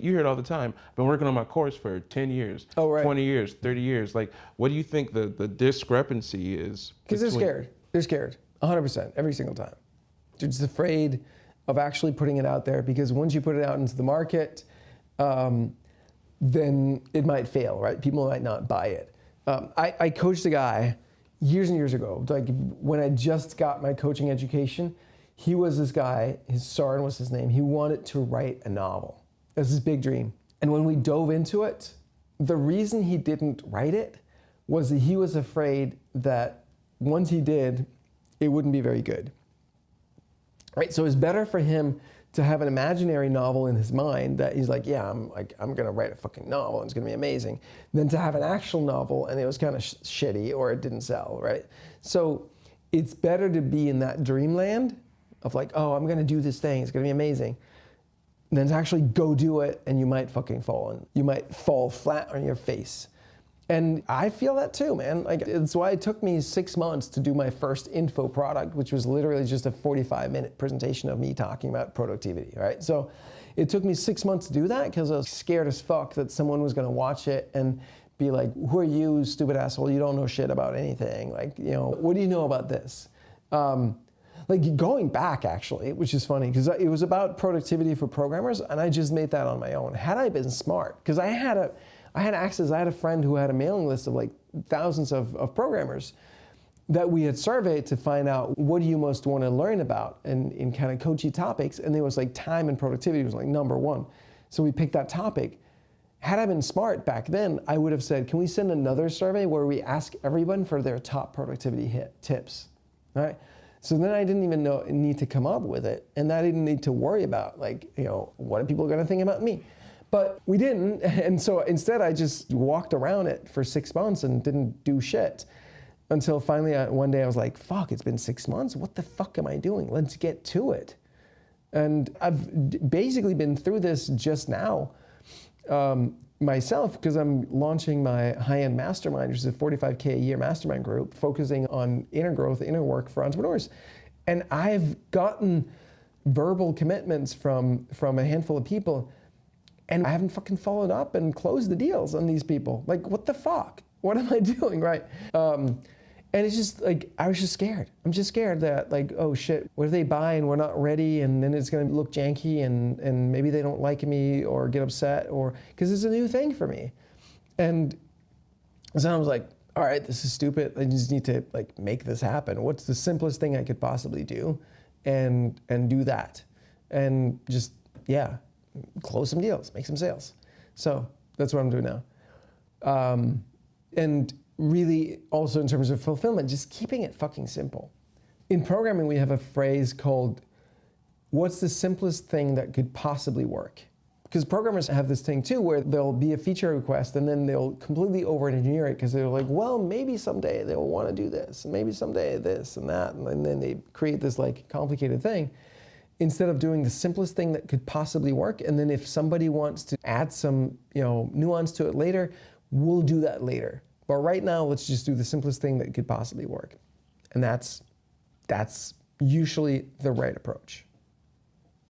You hear it all the time. I've been working on my course for 10 years, Oh, right. 20 years, 30 years. Like, what do you think the discrepancy is? Because they're scared. They're scared, 100%, every single time. They're just afraid of actually putting it out there, because once you put it out into the market, then it might fail, right? People might not buy it. I coached a guy years and years ago, like when I just got my coaching education. He was this guy, Soren was his name. He wanted to write a novel. It was his big dream. And when we dove into it, the reason he didn't write it was that he was afraid that once he did, it wouldn't be very good. Right? So it's better for him to have an imaginary novel in his mind that he's like, yeah, I'm gonna write a fucking novel and it's gonna be amazing, than to have an actual novel and it was kind of shitty or it didn't sell, right? So it's better to be in that dreamland of like, oh, I'm gonna do this thing, it's gonna be amazing, than to actually go do it and you might fucking fall, and you might fall flat on your face. And I feel that too, man. Like, it's why it took me 6 months to do my first info product, which was literally just a 45-minute presentation of me talking about productivity, right? So it took me 6 months to do that because I was scared as fuck that someone was gonna watch it and be like, who are you, stupid asshole? You don't know shit about anything. Like, you know, what do you know about this? Like going back, actually, which is funny, because it was about productivity for programmers, and I just made that on my own. Had I been smart, because I had access, I had a friend who had a mailing list of like thousands of programmers that we had surveyed to find out, what do you most want to learn about in kind of coachy topics, and there was like time and productivity was like number one. So we picked that topic. Had I been smart back then, I would have said, can we send another survey where we ask everyone for their top productivity tips, right? So then I didn't even need to come up with it, and I didn't need to worry about, like, you know, what are people gonna think about me? But we didn't, and so instead I just walked around it for 6 months and didn't do shit. Until finally one day I was like, fuck, it's been 6 months? What the fuck am I doing? Let's get to it. And I've basically been through this just now myself, because I'm launching my high-end mastermind, which is a 45K a year mastermind group focusing on inner growth, inner work for entrepreneurs. And I've gotten verbal commitments from a handful of people, and I haven't fucking followed up and closed the deals on these people. Like, what the fuck? What am I doing, right? And it's just like, I was just scared. I'm just scared that, like, oh shit, what if they buy and we're not ready, and then it's gonna look janky, and maybe they don't like me or get upset, or, because it's a new thing for me. And so I was like, all right, this is stupid. I just need to like make this happen. What's the simplest thing I could possibly do? And do that. And just, yeah, close some deals, make some sales. So that's what I'm doing now. And really also in terms of fulfillment, just keeping it fucking simple. In programming, we have a phrase called, what's the simplest thing that could possibly work? Because programmers have this thing too, where there'll be a feature request and then they'll completely over-engineer it, because they're like, well, maybe someday they'll want to do this, and maybe someday this and that, and then they create this like complicated thing, instead of doing the simplest thing that could possibly work. And then if somebody wants to add some, you know, nuance to it later, we'll do that later. But right now, let's just do the simplest thing that could possibly work. And that's usually the right approach.